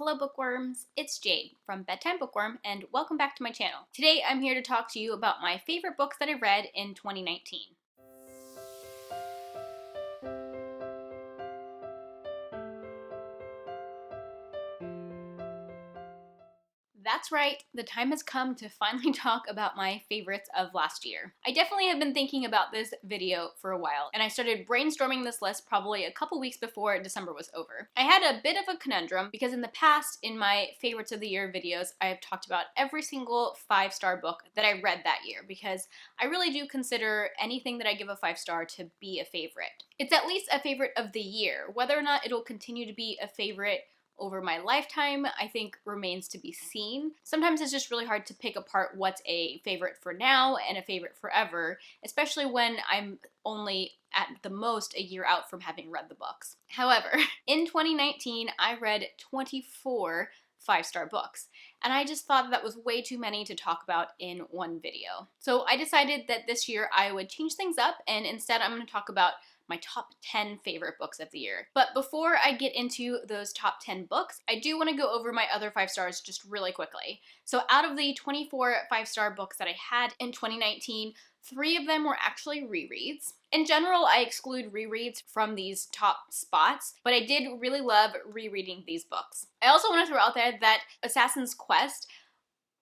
Hello bookworms, it's Jade from Bedtime Bookworm and welcome back to my channel. Today I'm here to talk to you about my favorite books that I read in 2019. That's right, the time has come to finally talk about my favorites of last year. I definitely have been thinking about this video for a while, and I started brainstorming this list probably a couple weeks before December was over. I had a bit of a conundrum because in the past, in my favorites of the year videos, I have talked about every single 5-star book that I read that year because I really do consider anything that I give a 5-star to be a favorite. It's at least a favorite of the year. Whether or not it'll continue to be a favorite over my lifetime, I think remains to be seen. Sometimes it's just really hard to pick apart what's a favorite for now and a favorite forever, especially when I'm only at the most a year out from having read the books. However, in 2019, I read 24 5-star books, and I just thought that was way too many to talk about in one video. So I decided that this year I would change things up, and instead I'm going to talk about my top 10 favorite books of the year. But before I get into those top 10 books, I do want to go over my other 5 stars just really quickly. So out of the 24 5-star books that I had in 2019, 3 of them were actually rereads. In general, I exclude rereads from these top spots, but I did really love rereading these books. I also want to throw out there that Assassin's Quest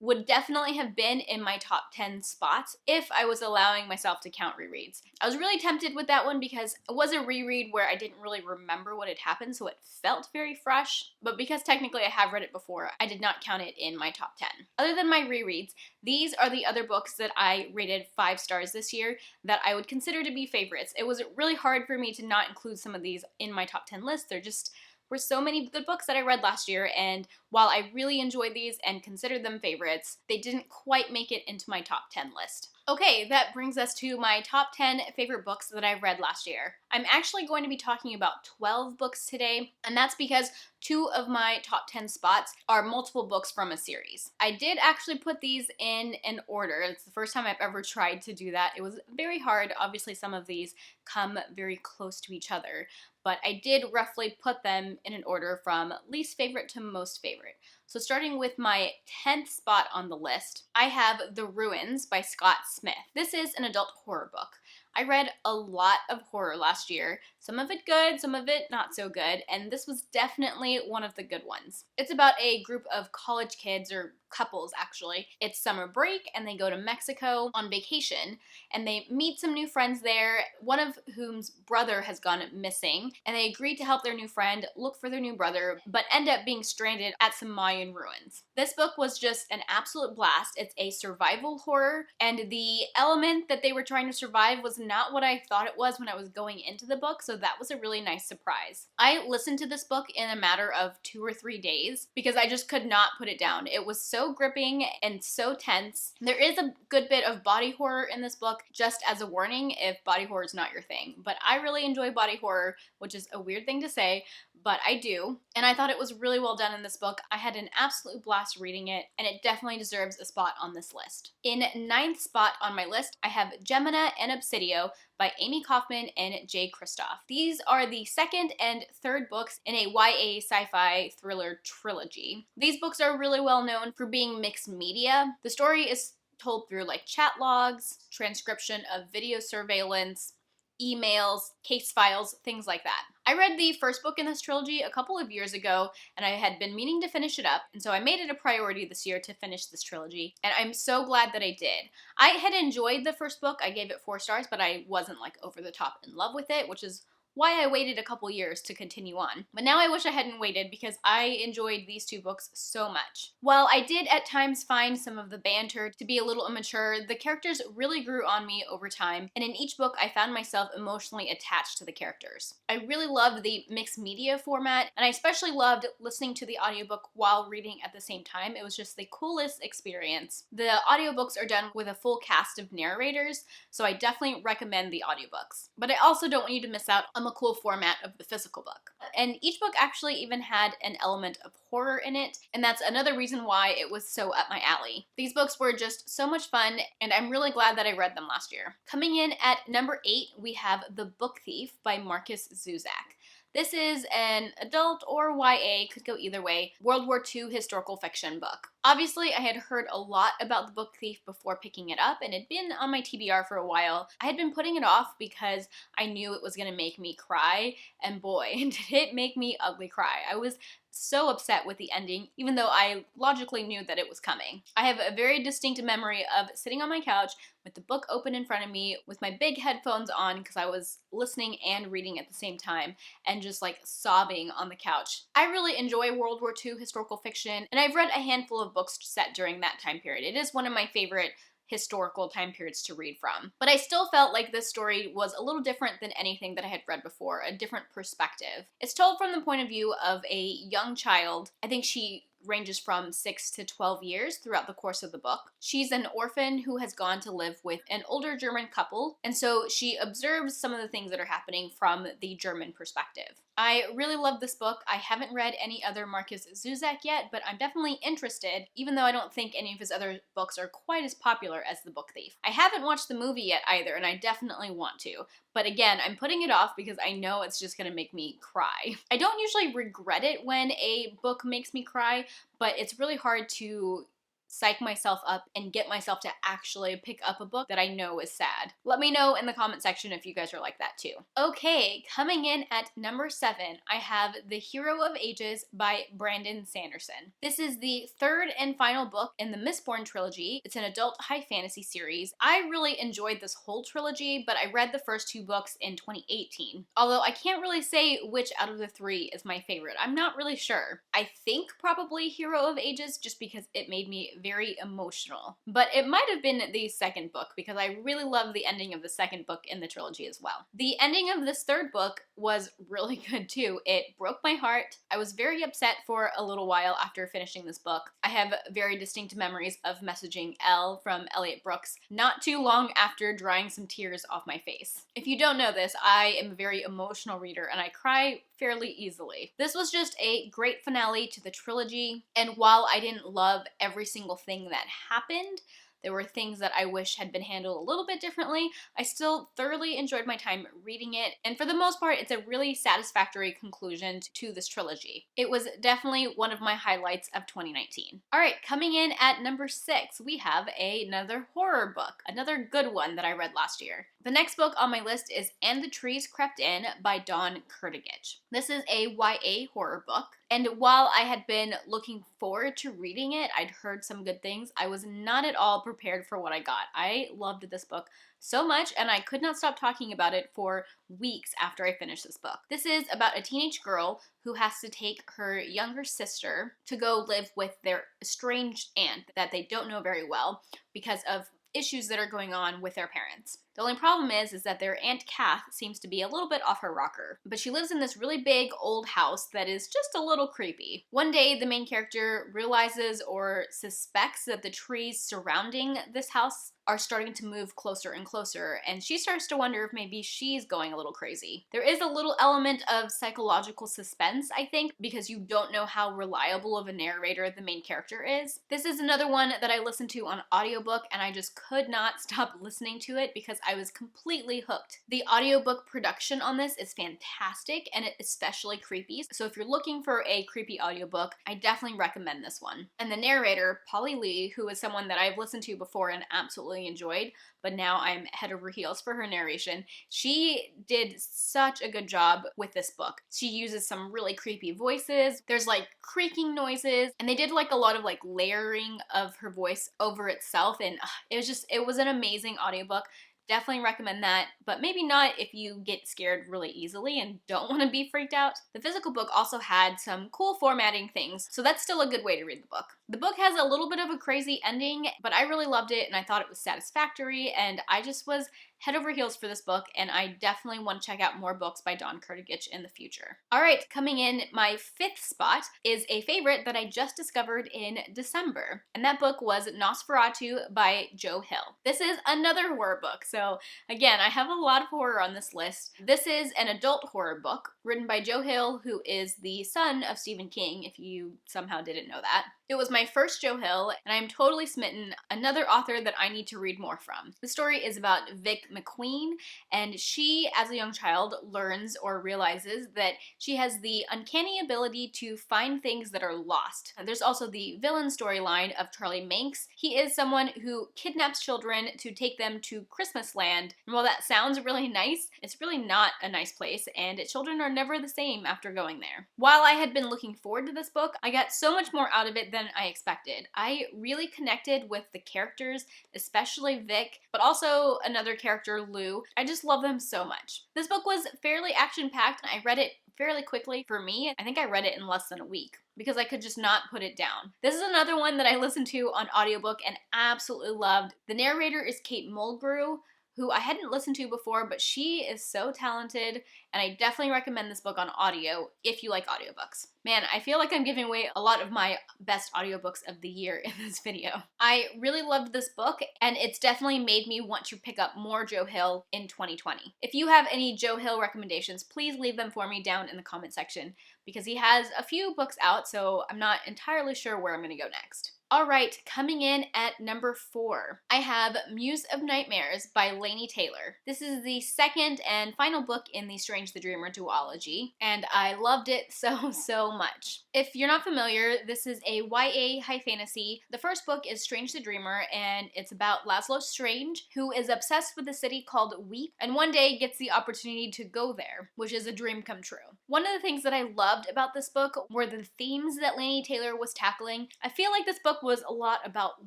would definitely have been in my top 10 spots if I was allowing myself to count rereads. I was really tempted with that one because it was a reread where I didn't really remember what had happened, so it felt very fresh, but because technically I have read it before, I did not count it in my top 10. Other than my rereads, these are the other books that I rated 5 stars this year that I would consider to be favorites. It was really hard for me to not include some of these in my top 10 list. They're just were so many good books that I read last year, and while I really enjoyed these and considered them favorites, they didn't quite make it into my top 10 list. Okay, that brings us to my top 10 favorite books that I read last year. I'm actually going to be talking about 12 books today, and that's because 2 of my top 10 spots are multiple books from a series. I did actually put these in an order. It's the first time I've ever tried to do that. It was very hard. Obviously, some of these come very close to each other, but I did roughly put them in an order from least favorite to most favorite. So starting with my 10th spot on the list, I have The Ruins by Scott Smith. This is an adult horror book. I read a lot of horror last year, some of it good, some of it not so good, and this was definitely one of the good ones. It's about a group of college kids, or couples actually. It's summer break and they go to Mexico on vacation and they meet some new friends there, one of whom's brother has gone missing, and they agree to help their new friend look for their new brother, but end up being stranded at some Mayan ruins. This book was just an absolute blast. It's a survival horror, and the element that they were trying to survive was not what I thought it was when I was going into the book, so that was a really nice surprise. I listened to this book in a matter of 2 or 3 days because I just could not put it down. It was so gripping and so tense. There is a good bit of body horror in this book, just as a warning if body horror is not your thing. But I really enjoy body horror, which is a weird thing to say, but I do. And I thought it was really well done in this book. I had an absolute blast reading it, and it definitely deserves a spot on this list. In 9th spot on my list, I have Gemina and Obsidio by Amy Kaufman and Jay Kristoff. These are the 2nd and 3rd books in a YA sci-fi thriller trilogy. These books are really well known for being mixed media. The story is told through like chat logs, transcription of video surveillance, emails, case files, things like that. I read the first book in this trilogy a couple of years ago, and I had been meaning to finish it up, and so I made it a priority this year to finish this trilogy, and I'm so glad that I did. I had enjoyed the first book. I gave it 4 stars, but I wasn't like over the top in love with it, which is why I waited a couple years to continue on. But now I wish I hadn't waited because I enjoyed these 2 books so much. While I did at times find some of the banter to be a little immature, the characters really grew on me over time, and in each book I found myself emotionally attached to the characters. I really loved the mixed media format, and I especially loved listening to the audiobook while reading at the same time. It was just the coolest experience. The audiobooks are done with a full cast of narrators, so I definitely recommend the audiobooks. But I also don't want you to miss out on the cool format of the physical book. And each book actually even had an element of horror in it, and that's another reason why it was so up my alley. These books were just so much fun, and I'm really glad that I read them last year. Coming in at number 8, we have The Book Thief by Marcus Zuzak. This is an adult or YA, could go either way, World War II historical fiction book. Obviously, I had heard a lot about The Book Thief before picking it up, and it had been on my TBR for a while. I had been putting it off because I knew it was going to make me cry, and boy, did it make me ugly cry. I was so upset with the ending, even though I logically knew that it was coming. I have a very distinct memory of sitting on my couch with the book open in front of me with my big headphones on because I was listening and reading at the same time and just like sobbing on the couch. I really enjoy World War II historical fiction, and I've read a handful of books set during that time period. It is one of my favorite historical time periods to read from. But I still felt like this story was a little different than anything that I had read before, a different perspective. It's told from the point of view of a young child. I think she ranges from 6 to 12 years throughout the course of the book. She's an orphan who has gone to live with an older German couple, and so she observes some of the things that are happening from the German perspective. I really love this book. I haven't read any other Markus Zusak yet, but I'm definitely interested, even though I don't think any of his other books are quite as popular as The Book Thief. I haven't watched the movie yet either, and I definitely want to. But again, I'm putting it off because I know it's just gonna make me cry. I don't usually regret it when a book makes me cry, but it's really hard to psych myself up and get myself to actually pick up a book that I know is sad. Let me know in the comment section if you guys are like that too. Okay, coming in at number 7, I have The Hero of Ages by Brandon Sanderson. This is the third and final book in the Mistborn trilogy. It's an adult high fantasy series. I really enjoyed this whole trilogy, but I read the first 2 books in 2018. Although I can't really say which out of the 3 is my favorite. I'm not really sure. I think probably Hero of Ages just because it made me very emotional. But it might have been the second book because I really love the ending of the second book in the trilogy as well. The ending of this third book was really good too. It broke my heart. I was very upset for a little while after finishing this book. I have very distinct memories of messaging Elle from Elliot Brooks not too long after drying some tears off my face. If you don't know this, I am a very emotional reader and I cry fairly easily. This was just a great finale to the trilogy, and while I didn't love every single thing that happened, there were things that I wish had been handled a little bit differently. I still thoroughly enjoyed my time reading it, and for the most part, it's a really satisfactory conclusion to this trilogy. It was definitely one of my highlights of 2019. Alright, coming in at number 6, we have another horror book, another good one that I read last year. The next book on my list is And the Trees Crept In by Dawn Kurtagich. This is a YA horror book, and while I had been looking forward to reading it, I'd heard some good things, I was not at all prepared for what I got. I loved this book so much, and I could not stop talking about it for weeks after I finished this book. This is about a teenage girl who has to take her younger sister to go live with their estranged aunt that they don't know very well because of issues that are going on with their parents. The only problem is that their Aunt Kath seems to be a little bit off her rocker, but she lives in this really big old house that is just a little creepy. One day, the main character realizes or suspects that the trees surrounding this house are starting to move closer and closer, and she starts to wonder if maybe she's going a little crazy. There is a little element of psychological suspense, I think, because you don't know how reliable of a narrator the main character is. This is another one that I listened to on audiobook, and I just could not stop listening to it because I was completely hooked. The audiobook production on this is fantastic, and it's especially creepy, so if you're looking for a creepy audiobook, I definitely recommend this one. And the narrator, Polly Lee, who is someone that I've listened to before and absolutely enjoyed, but now I'm head over heels for her narration. She did such a good job with this book. She uses some really creepy voices. There's like creaking noises, and they did like a lot of like layering of her voice over itself, and it was an amazing audiobook. Definitely recommend that, but maybe not if you get scared really easily and don't want to be freaked out. The physical book also had some cool formatting things, so that's still a good way to read the book. The book has a little bit of a crazy ending, but I really loved it and I thought it was satisfactory, and I just was head over heels for this book, and I definitely want to check out more books by Dawn Kurtagich in the future. Alright, coming in my 5th spot is a favorite that I just discovered in December, and that book was Nosferatu by Joe Hill. This is another horror book, so again, I have a lot of horror on this list. This is an adult horror book written by Joe Hill, who is the son of Stephen King, if you somehow didn't know that. It was my first Joe Hill, and I'm totally smitten, another author that I need to read more from. The story is about Vic McQueen, and she, as a young child, learns or realizes that she has the uncanny ability to find things that are lost. And there's also the villain storyline of Charlie Manx. He is someone who kidnaps children to take them to Christmas Land. And while that sounds really nice, it's really not a nice place, and children are never the same after going there. While I had been looking forward to this book, I got so much more out of it than I expected. I really connected with the characters, especially Vic, but also another character, Lou. I just love them so much. This book was fairly action-packed, and I read it fairly quickly. For me, I think I read it in less than a week because I could just not put it down. This is another one that I listened to on audiobook and absolutely loved. The narrator is Kate Mulgrew, who I hadn't listened to before, but she is so talented, and I definitely recommend this book on audio if you like audiobooks. Man, I feel like I'm giving away a lot of my best audiobooks of the year in this video. I really loved this book, and it's definitely made me want to pick up more Joe Hill in 2020. If you have any Joe Hill recommendations, please leave them for me down in the comment section, because he has a few books out, so I'm not entirely sure where I'm gonna go next. Alright, coming in at number 4, I have Muse of Nightmares by Laini Taylor. This is the second and final book in the Strange the Dreamer duology, and I loved it so much. If you're not familiar, this is a YA high fantasy. The first book is Strange the Dreamer, and it's about Laszlo Strange, who is obsessed with a city called Weep, and one day gets the opportunity to go there, which is a dream come true. One of the things that I loved about this book were the themes that Laini Taylor was tackling. I feel like this book was a lot about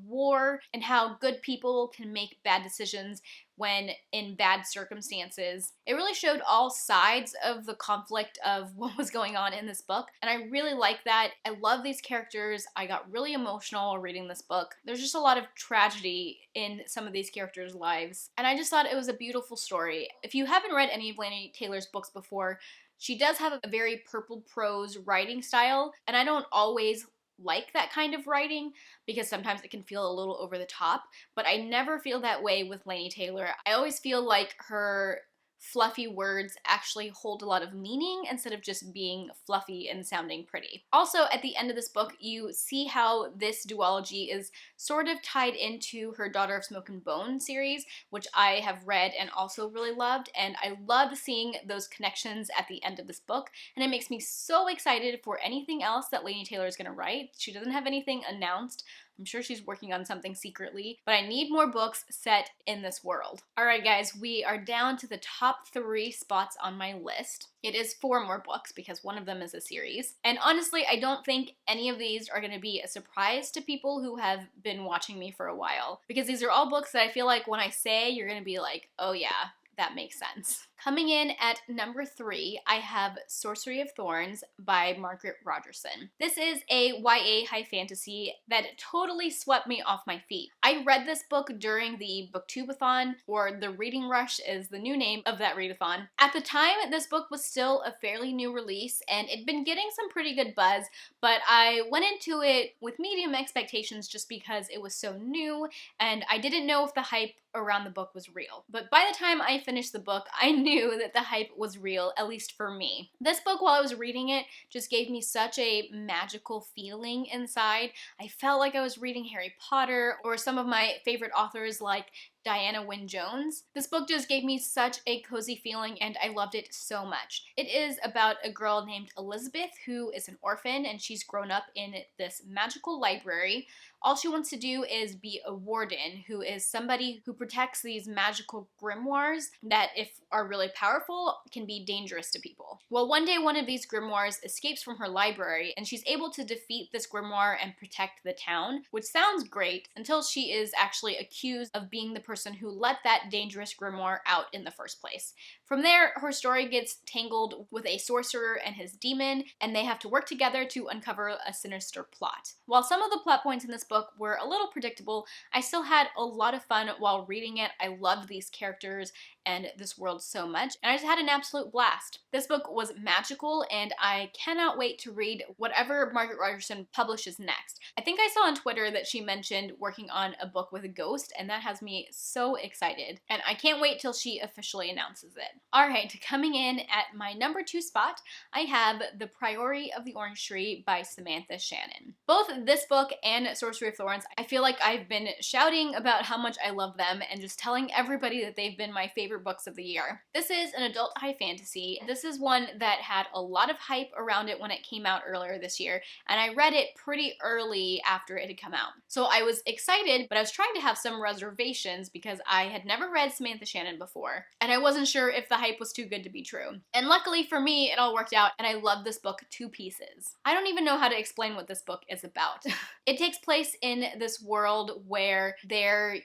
war and how good people can make bad decisions when in bad circumstances. It really showed all sides of the conflict of what was going on in this book, and I really like that. I love these characters. I got really emotional reading this book. There's just a lot of tragedy in some of these characters' lives, and I just thought it was a beautiful story. If you haven't read any of Laini Taylor's books before, she does have a very purple prose writing style, and I don't always like that kind of writing because sometimes it can feel a little over the top, but I never feel that way with Laini Taylor. I always feel like her fluffy words actually hold a lot of meaning instead of just being fluffy and sounding pretty. Also, at the end of this book, you see how this duology is sort of tied into her Daughter of Smoke and Bone series, which I have read and also really loved, and I love seeing those connections at the end of this book, and it makes me so excited for anything else that Laini Taylor is going to write. She doesn't have anything announced. I'm sure she's working on something secretly, but I need more books set in this world. Alright guys, we are down to the top 3 spots on my list. It is 4 more books because one of them is a series. And honestly, I don't think any of these are going to be a surprise to people who have been watching me for a while, because these are all books that I feel like when I say, you're going to be like, oh yeah, that makes sense. Coming in at number 3, I have Sorcery of Thorns by Margaret Rogerson. This is a YA high fantasy that totally swept me off my feet. I read this book during the Booktubeathon, or the Reading Rush is the new name of that readathon. At the time, this book was still a fairly new release, and it'd been getting some pretty good buzz, but I went into it with medium expectations just because it was so new, and I didn't know if the hype around the book was real. But by the time I finished the book, I knew that the hype was real, at least for me. This book, while I was reading it, just gave me such a magical feeling inside. I felt like I was reading Harry Potter or some of my favorite authors like Diana Wynne Jones. This book just gave me such a cozy feeling, and I loved it so much. It is about a girl named Elizabeth who is an orphan, and she's grown up in this magical library. All she wants to do is be a warden, who is somebody who protects these magical grimoires that, if are really powerful, can be dangerous to people. Well, one day one of these grimoires escapes from her library, and she's able to defeat this grimoire and protect the town, which sounds great until she is actually accused of being the person who let that dangerous grimoire out in the first place. From there, her story gets tangled with a sorcerer and his demon, and they have to work together to uncover a sinister plot. While some of the plot points in this book were a little predictable, I still had a lot of fun while reading it. I loved these characters and this world so much, and I just had an absolute blast. This book was magical, and I cannot wait to read whatever Margaret Rogerson publishes next. I think I saw on Twitter that she mentioned working on a book with a ghost, and that has me so excited, and I can't wait till she officially announces it. Alright, coming in at my number 2 spot, I have The Priory of the Orange Tree by Samantha Shannon. Both this book and Sorcery of Thorns, I feel like I've been shouting about how much I love them and just telling everybody that they've been my favorite books of the year. This is an adult high fantasy. This is one that had a lot of hype around it when it came out earlier this year, and I read it pretty early after it had come out. So I was excited, but I was trying to have some reservations because I had never read Samantha Shannon before, and I wasn't sure if the hype was too good to be true. And luckily for me, it all worked out, and I loved this book to pieces. I don't even know how to explain what this book is about. It takes place in this world where there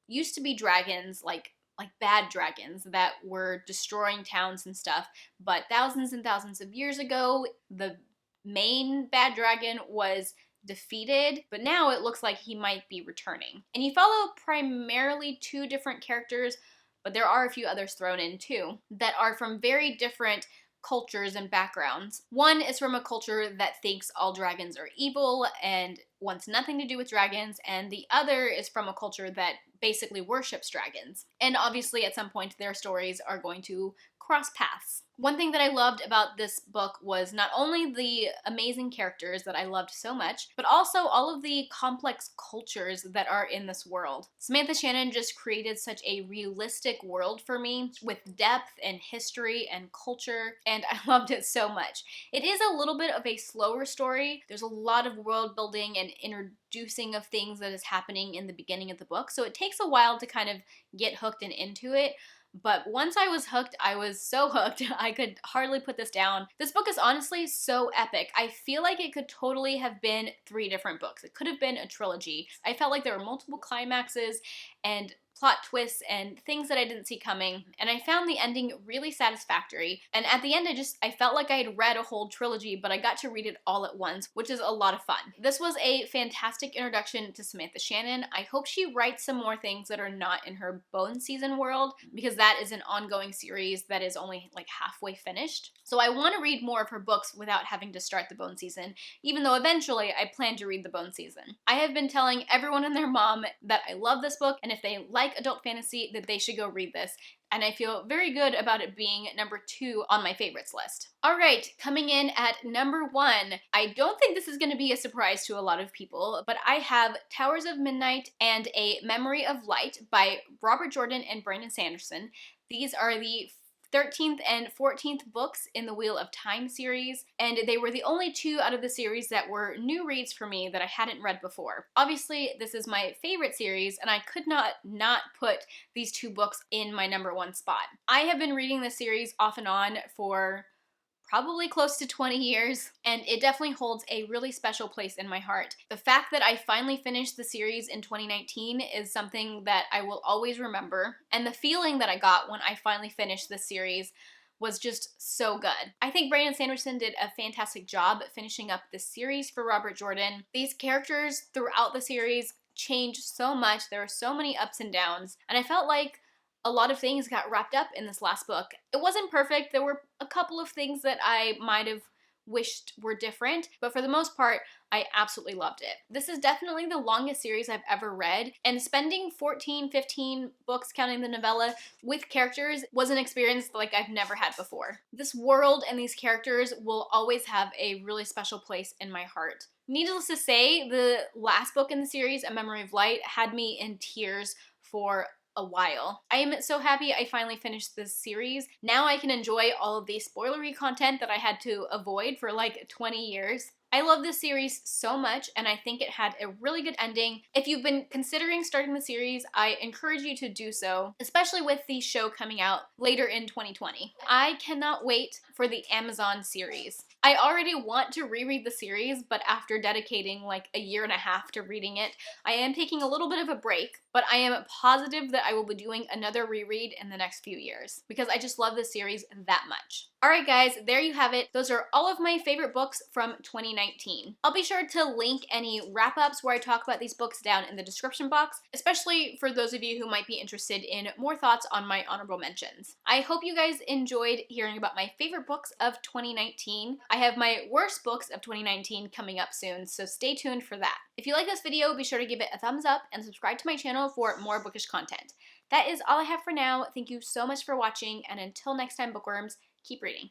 used to be dragons, like bad dragons that were destroying towns and stuff, but thousands and thousands of years ago, the main bad dragon was defeated, but now it looks like he might be returning. And you follow primarily 2 different characters, but there are a few others thrown in too, that are from very different cultures and backgrounds. One is from a culture that thinks all dragons are evil and wants nothing to do with dragons, and the other is from a culture that basically worships dragons. And obviously at some point their stories are going to cross paths. One thing that I loved about this book was not only the amazing characters that I loved so much, but also all of the complex cultures that are in this world. Samantha Shannon just created such a realistic world for me with depth and history and culture, and I loved it so much. It is a little bit of a slower story. There's a lot of world building and introducing of things that is happening in the beginning of the book, so it takes a while to kind of get hooked and into it. But once I was hooked, I was so hooked, I could hardly put this down. This book is honestly so epic. I feel like it could totally have been 3 different books. It could have been a trilogy. I felt like there were multiple climaxes and plot twists and things that I didn't see coming, and I found the ending really satisfactory. And at the end, I felt like I had read a whole trilogy, but I got to read it all at once, which is a lot of fun. This was a fantastic introduction to Samantha Shannon. I hope she writes some more things that are not in her Bone Season world, because that is an ongoing series that is only like halfway finished. So I want to read more of her books without having to start the Bone Season, even though eventually I plan to read the Bone Season. I have been telling everyone and their mom that I love this book, and if they like adult fantasy, that they should go read this, and I feel very good about it being number 2 on my favorites list. Alright, coming in at number 1, I don't think this is going to be a surprise to a lot of people, but I have Towers of Midnight and A Memory of Light by Robert Jordan and Brandon Sanderson. These are the 13th and 14th books in the Wheel of Time series, and they were the only 2 out of the series that were new reads for me that I hadn't read before. Obviously, this is my favorite series, and I could not put these 2 books in my number 1 spot. I have been reading this series off and on for probably close to 20 years, and it definitely holds a really special place in my heart. The fact that I finally finished the series in 2019 is something that I will always remember, and the feeling that I got when I finally finished this series was just so good. I think Brandon Sanderson did a fantastic job at finishing up this series for Robert Jordan. These characters throughout the series changed so much, there were so many ups and downs, and I felt like a lot of things got wrapped up in this last book. It wasn't perfect, there were a couple of things that I might have wished were different, but for the most part, I absolutely loved it. This is definitely the longest series I've ever read, and spending 14, 15 books, counting the novella, with characters was an experience like I've never had before. This world and these characters will always have a really special place in my heart. Needless to say, the last book in the series, A Memory of Light, had me in tears for a while. I am so happy I finally finished this series. Now I can enjoy all of the spoilery content that I had to avoid for like 20 years. I love this series so much, and I think it had a really good ending. If you've been considering starting the series, I encourage you to do so, especially with the show coming out later in 2020. I cannot wait for the Amazon series. I already want to reread the series, but after dedicating like a year and a half to reading it, I am taking a little bit of a break, but I am positive that I will be doing another reread in the next few years, because I just love this series that much. Alright guys, there you have it. Those are all of my favorite books from 2019. I'll be sure to link any wrap-ups where I talk about these books down in the description box, especially for those of you who might be interested in more thoughts on my honorable mentions. I hope you guys enjoyed hearing about my favorite books of 2019. I have my worst books of 2019 coming up soon, so stay tuned for that. If you like this video, be sure to give it a thumbs up and subscribe to my channel for more bookish content. That is all I have for now. Thank you so much for watching, and until next time, bookworms, keep reading.